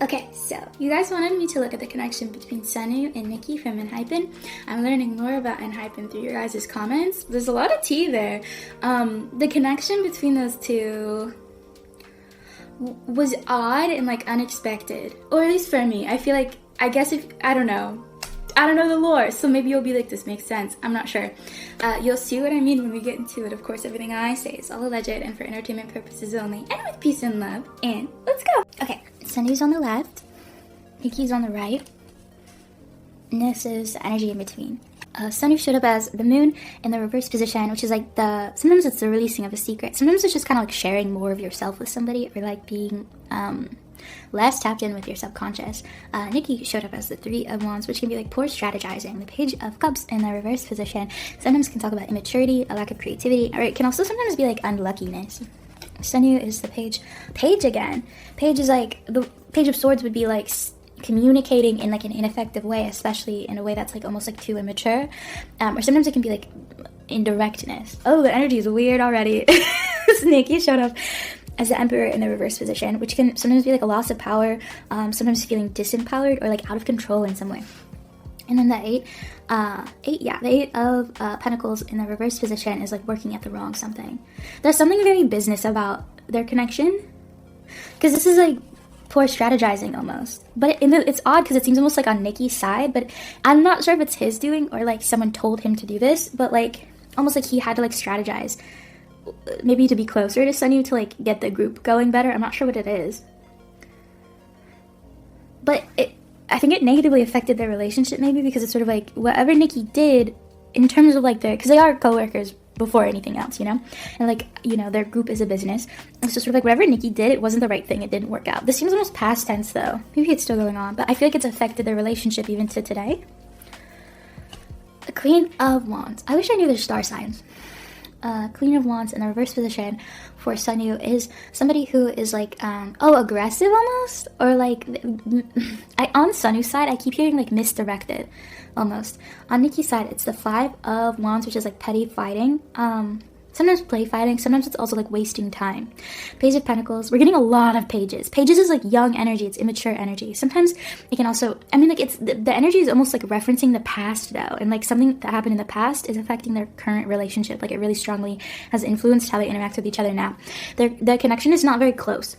Okay, so you guys wanted me to look at the connection between SUNOO and NIKI from NHypen. I'm learning more about NHypen through your guys' comments. There's a lot of tea there. The connection between those two was odd and like unexpected, or at least for me. I feel like, I don't know the lore, so maybe you'll be like, this makes sense. I'm not sure. You'll see what I mean when we get into it. Of course, everything I say is all alleged and for entertainment purposes only, and with peace and love. And let's go. Okay, SUNOO's on the left, NIKI's on the right, and this is the energy in between. SUNOO showed up as the moon in the reverse position, which is like sometimes it's the releasing of a secret. Sometimes it's just kind of like sharing more of yourself with somebody, or like being less tapped in with your subconscious. NIKI showed up as the Three of Wands, which can be like poor strategizing. The Page of Cups in the reverse position sometimes can talk about immaturity, a lack of creativity, or it can also sometimes be like unluckiness. SUNOO is the page again. Page is like, the Page of Swords would be like communicating in like an ineffective way, especially in a way that's like almost like too immature, or sometimes it can be like indirectness. Oh, the energy is weird already. NIKI showed up as the Emperor in the reverse position, which can sometimes be like a loss of power, sometimes feeling disempowered or like out of control in some way. And then the Eight of Pentacles in the reverse position is like working at the wrong something. There's something very business about their connection, because this is like poor strategizing almost. But it's odd because it seems almost like on NIKI's side, but I'm not sure if it's his doing or like someone told him to do this, but like almost like he had to like strategize, maybe to be closer to SUNOO, to like get the group going better. I'm not sure what it is, but I think it negatively affected their relationship, maybe because it's sort of like whatever NIKI did in terms of like because they are co-workers before anything else, you know, and like, you know, their group is a business. It's just sort of like whatever NIKI did, it wasn't the right thing. It didn't work out. This seems almost past tense though. Maybe it's still going on, but I feel like it's affected their relationship even to today. The Queen of Wands. I wish I knew their star signs. Queen of Wands in the reverse position for SUNOO is somebody who is like, aggressive almost, or like, on SUNOO's side, I keep hearing like misdirected, almost. On NIKI's side, it's the Five of Wands, which is like petty fighting, sometimes play fighting, sometimes it's also like wasting time. Page of Pentacles, we're getting a lot of pages. Pages is like young energy, it's immature energy. Sometimes it can also, it's, the energy is almost like referencing the past though, and like something that happened in the past is affecting their current relationship. Like it really strongly has influenced how they interact with each other now. Their connection is not very close.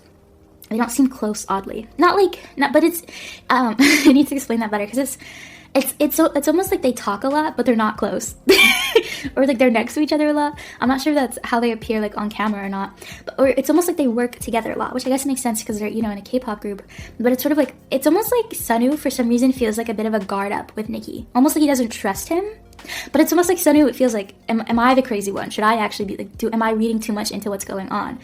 They don't seem close, oddly. But it's, I need to explain that better, because it's almost like they talk a lot, but they're not close. Or like they're next to each other a lot. I'm not sure if that's how they appear like on camera or not. Or it's almost like they work together a lot, which I guess makes sense because they're, you know, in a K-pop group. But it's sort of like, it's almost like SUNOO for some reason feels like a bit of a guard up with NIKI. Almost like he doesn't trust him. But it's almost like SUNOO, it feels like, am I the crazy one? Should I actually be like, am I reading too much into what's going on?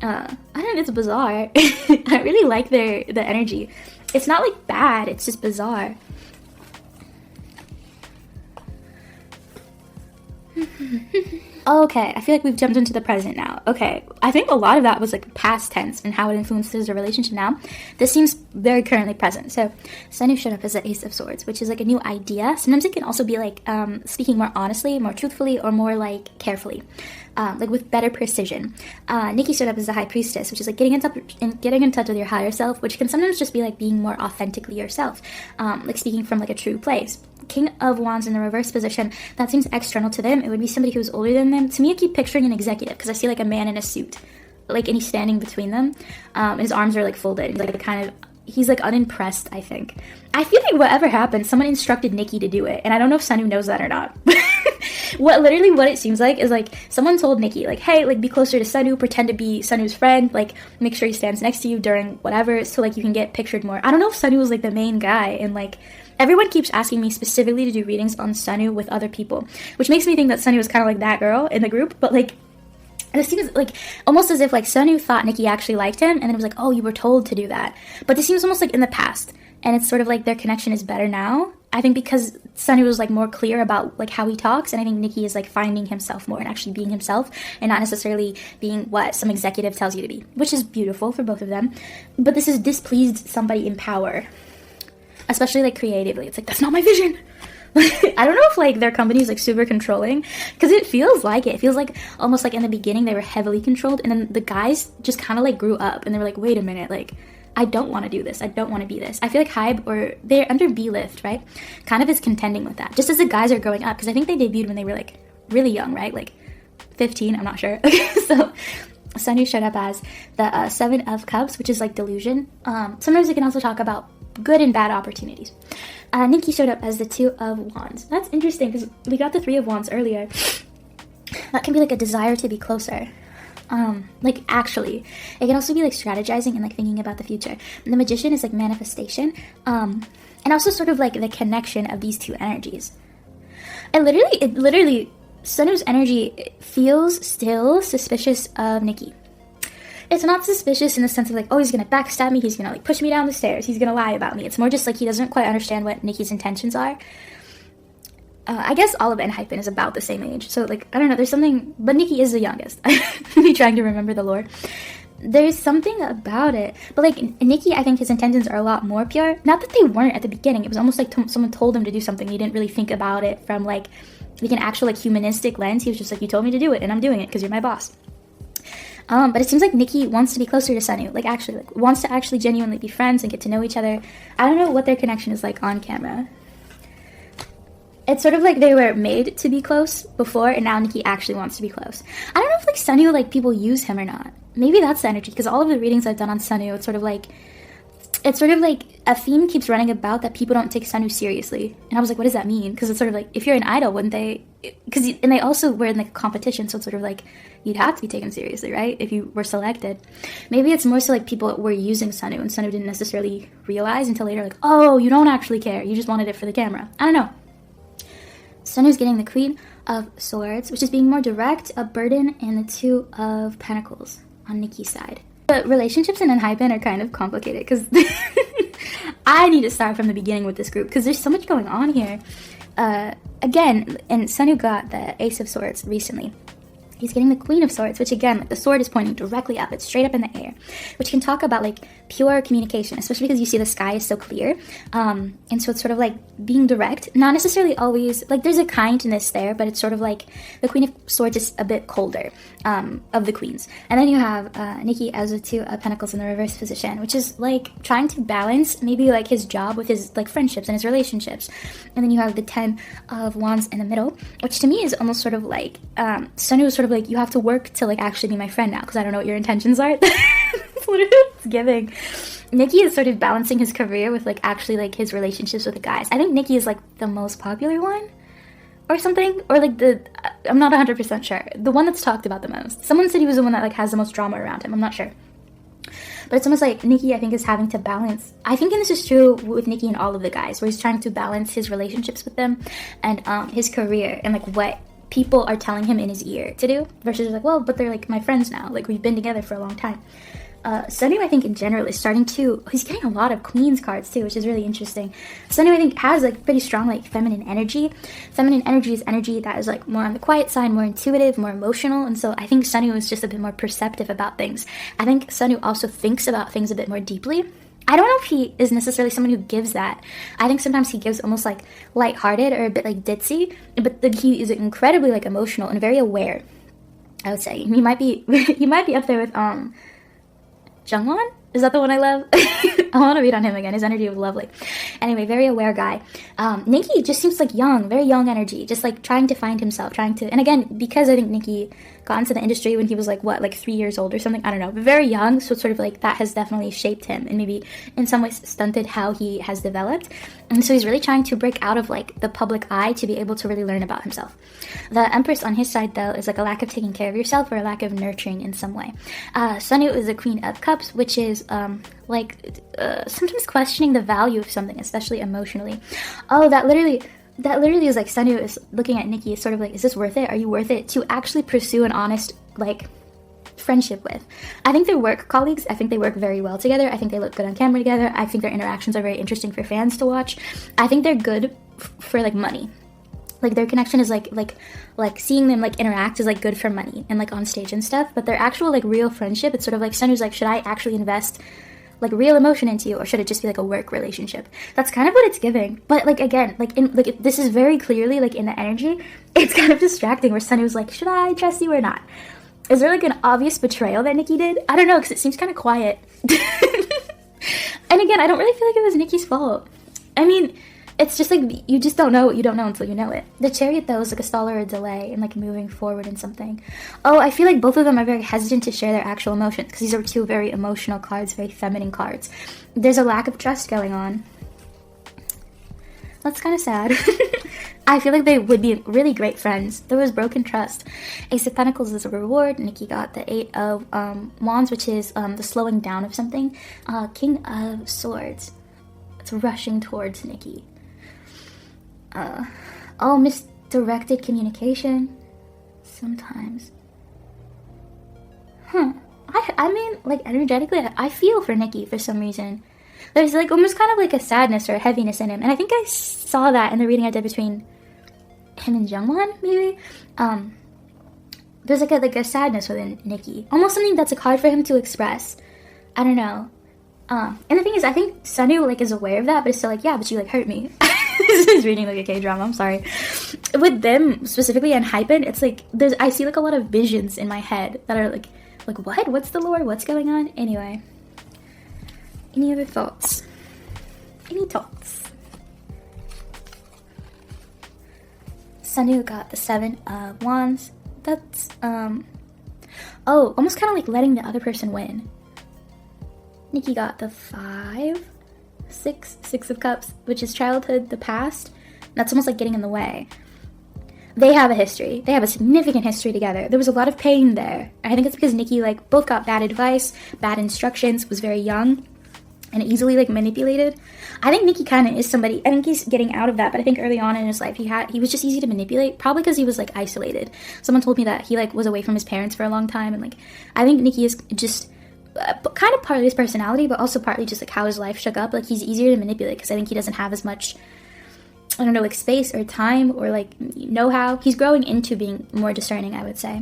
I don't know, it's bizarre. I really like the energy. It's not like bad, it's just bizarre. Okay, I feel like we've jumped into the present now. Okay, I think a lot of that was like past tense and how it influences the relationship now. This seems very currently present. So SUNOO showed up as the Ace of Swords, which is like a new idea. Sometimes it can also be like speaking more honestly, more truthfully, or more like carefully, like with better precision. NIKI showed up as the High Priestess, which is like getting in touch with your higher self, which can sometimes just be like being more authentically yourself, like speaking from like a true place. King of Wands in the reverse position, that seems external to them. It would be somebody who's older than them. To me, I keep picturing an executive because I see like a man in a suit, like, and he's standing between them. His arms are like folded. He's like unimpressed, I think. I feel like whatever happened, someone instructed NIKI to do it, and I don't know if SUNOO knows that or not. What it seems like is like someone told NIKI like, hey, like be closer to SUNOO, pretend to be SUNOO's friend, like make sure he stands next to you during whatever, so like you can get pictured more. I don't know if SUNOO was like the main guy, and like everyone keeps asking me specifically to do readings on SUNOO with other people, which makes me think that SUNOO was kind of like that girl in the group, but like it seems like almost as if like SUNOO thought NIKI actually liked him, and then it was like, oh, you were told to do that. But this seems almost like in the past, and it's sort of like their connection is better now. I think because SUNOO was like more clear about like how he talks, and I think NIKI is like finding himself more and actually being himself and not necessarily being what some executive tells you to be, which is beautiful for both of them. But this has displeased somebody in power, especially like creatively. It's like, that's not my vision. I don't know if like their company is like super controlling, because it feels like it. It feels like almost like in the beginning they were heavily controlled, and then the guys just kind of like grew up and they were like, wait a minute, like I don't want to do this. I don't want to be this. I feel like Hybe, or they're under B-Lift, right? Kind of is contending with that. Just as the guys are growing up, because I think they debuted when they were like really young, right? Like 15, I'm not sure. So Sunoo showed up as the 7 of Cups, which is like delusion. Sometimes we can also talk about good and bad opportunities. Nikki showed up as the 2 of Wands. That's interesting because we got the 3 of Wands earlier. That can be like a desire to be closer. Like actually, it can also be like strategizing and like thinking about the future. The Magician is like manifestation, and also sort of like the connection of these two energies. It literally, Sunoo's energy feels still suspicious of Nikki. It's not suspicious in the sense of like, oh, he's gonna backstab me, he's gonna like push me down the stairs, he's gonna lie about me. It's more just like he doesn't quite understand what Nikki's intentions are. I guess all of NHypen is about the same age, so like, I don't know, there's something, but Nikki is the youngest. I'm trying to remember the lore. There's something about it, but like Nikki, I think his intentions are a lot more pure. Not that they weren't at the beginning, it was almost like someone told him to do something, he didn't really think about it from like an actual like humanistic lens. He was just like, you told me to do it, and I'm doing it because you're my boss. But it seems like Nikki wants to be closer to Sunoo, like actually, like wants to actually genuinely be friends and get to know each other. I don't know what their connection is like on camera. It's sort of like they were made to be close before, and now Nikki actually wants to be close. I don't know if like Sunoo, like people use him or not. Maybe that's the energy, because all of the readings I've done on Sunoo, it's sort of like a theme keeps running about that people don't take Sunoo seriously. And I was like, what does that mean? Because it's sort of like, if you're an idol, wouldn't they? And they also were in like a competition, so it's sort of like you'd have to be taken seriously, right? If you were selected. Maybe it's more so like people were using Sunoo, and Sunoo didn't necessarily realize until later, like, oh, you don't actually care. You just wanted it for the camera. I don't know. Sunoo's getting the Queen of Swords, which is being more direct, a burden, and the 2 of Pentacles on Nikki's side. The relationships in NHypen are kind of complicated because I need to start from the beginning with this group because there's so much going on here. Again, and Sunoo got the Ace of Swords recently. He's getting the Queen of Swords, which again, like the sword is pointing directly up. It's straight up in the air, which can talk about like pure communication, especially because you see the sky is so clear. And so it's sort of like being direct, not necessarily always, like there's a kindness there, but it's sort of like the Queen of Swords is a bit colder of the queens. And then you have Nikki as the 2 of Pentacles in the reverse position, which is like trying to balance maybe like his job with his like friendships and his relationships. And then you have the 10 of Wands in the middle, which to me is almost sort of like Sunoo is sort of like, you have to work to like actually be my friend now because I don't know what your intentions are. That's literally what it's giving. Nikki is sort of balancing his career with like actually like his relationships with the guys. I think Nikki is like the most popular one or something, or like I'm not 100% sure, the one that's talked about the most. Someone said he was the one that like has the most drama around him. I'm not sure, but it's almost like Nikki, I think, is having to balance. I think, and this is true with Nikki and all of the guys, where he's trying to balance his relationships with them and his career and like what people are telling him in his ear to do versus like, well, but they're like my friends now, like we've been together for a long time. Sunoo, I think in general is starting to, he's getting a lot of Queen's cards too, which is really interesting. Sunoo, I think, has like pretty strong like feminine energy. Feminine energy is energy that is like more on the quiet side, more intuitive, more emotional, and so I think Sunoo is just a bit more perceptive about things. I think Sunoo also thinks about things a bit more deeply. I don't know if he is necessarily someone who gives that. I think sometimes he gives almost like lighthearted or a bit like ditzy, but he is incredibly like emotional and very aware. I would say he might be up there with Jungwon. Is that the one I love? I want to read on him again. His energy was lovely. Anyway, very aware guy. Nikki just seems like young, very young energy, just like trying to find himself, and again, because I think Nikki got into the industry when he was like, what, like 3 years old or something? I don't know, but very young, so it's sort of like that has definitely shaped him and maybe in some ways stunted how he has developed. And so he's really trying to break out of like the public eye to be able to really learn about himself. The Empress on his side, though, is like a lack of taking care of yourself or a lack of nurturing in some way. Sunoo is a Queen of Cups, which is sometimes questioning the value of something, especially emotionally. Oh, that literally is like Sunoo is looking at Nikki, sort of like, is this worth it? Are you worth it to actually pursue an honest like friendship with? I think they're work colleagues. I think they work very well together. I think they look good on camera together. I think their interactions are very interesting for fans to watch. I think they're good for like money. Like their connection is like seeing them like interact is like good for money and like on stage and stuff. But their actual like real friendship, it's sort of like Sunoo's like, should I actually invest like real emotion into you, or should it just be like a work relationship? That's kind of what it's giving. But like again, this is very clearly like in the energy, it's kind of distracting where Sunoo's like, should I trust you or not? Is there like an obvious betrayal that Nikki did? I don't know, because it seems kind of quiet. And again, I don't really feel like it was Niki's fault. I mean, it's just like, you just don't know what you don't know until you know it. The Chariot, though, is like a stall or a delay in like moving forward in something. Oh, I feel like both of them are very hesitant to share their actual emotions, because these are two very emotional cards, very feminine cards. There's a lack of trust going on. That's kind of sad. I feel like they would be really great friends. There was broken trust. Ace of Pentacles is a reward. Nikki got the 8 of Wands, which is the slowing down of something. King of Swords. It's rushing towards Nikki. Misdirected communication. Sometimes. I mean, like, energetically, I feel for Nikki for some reason. There's like almost kind of like a sadness or a heaviness in him. And I think I saw that in the reading I did between him and Jungwon, maybe. There's like a sadness within Nikki. Almost something that's like hard for him to express. I don't know. And the thing is, I think SUNOO like is aware of that, but it's still like, yeah, but you like hurt me. This is reading like a K-drama, I'm sorry. With them specifically and Hypen, it's like I see like a lot of visions in my head that are like what? What's the lore? What's going on? Anyway. Any other thoughts? Any thoughts? SUNOO got the 7 of Wands. That's, almost kind of like letting the other person win. Nikki got the 6 of Cups, which is childhood, the past. That's almost like getting in the way. They have a history. They have a significant history together. There was a lot of pain there. I think it's because Nikki, like, both got bad advice, bad instructions, was very young, and easily like manipulated. I think Nikki kind of is somebody, I think he's getting out of that, but I think early on in his life he was just easy to manipulate, probably because he was like isolated. Someone told me that he like was away from his parents for a long time, and like I think Nikki is just kind of partly his personality, but also partly just like how his life shook up. Like he's easier to manipulate because I think he doesn't have as much, I don't know, like space or time or like know-how. He's growing into being more discerning, I would say.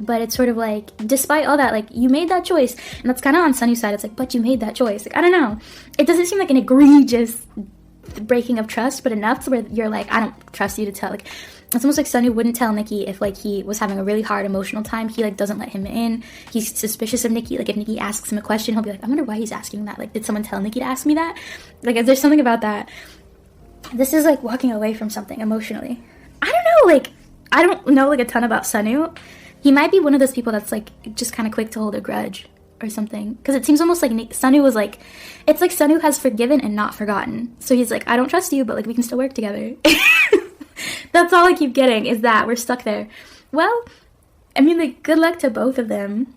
But it's sort of like, despite all that, like, you made that choice. And that's kind of on SUNOO's side. It's like, but you made that choice. Like, I don't know. It doesn't seem like an egregious breaking of trust, but enough to where you're like, I don't trust you to tell. Like, it's almost like SUNOO wouldn't tell Nikki if, like, he was having a really hard emotional time. He, like, doesn't let him in. He's suspicious of Nikki. Like, if Nikki asks him a question, he'll be like, I wonder why he's asking that. Like, did someone tell Nikki to ask me that? Like, there's something about that. This is, like, walking away from something emotionally. I don't know. Like, I don't know, like, a ton about SUNOO. He might be one of those people that's, like, just kind of quick to hold a grudge or something. Because it seems almost like SUNOO was, like... It's like SUNOO has forgiven and not forgotten. So he's like, I don't trust you, but, like, we can still work together. That's all I keep getting, is that. We're stuck there. Well, I mean, like, good luck to both of them.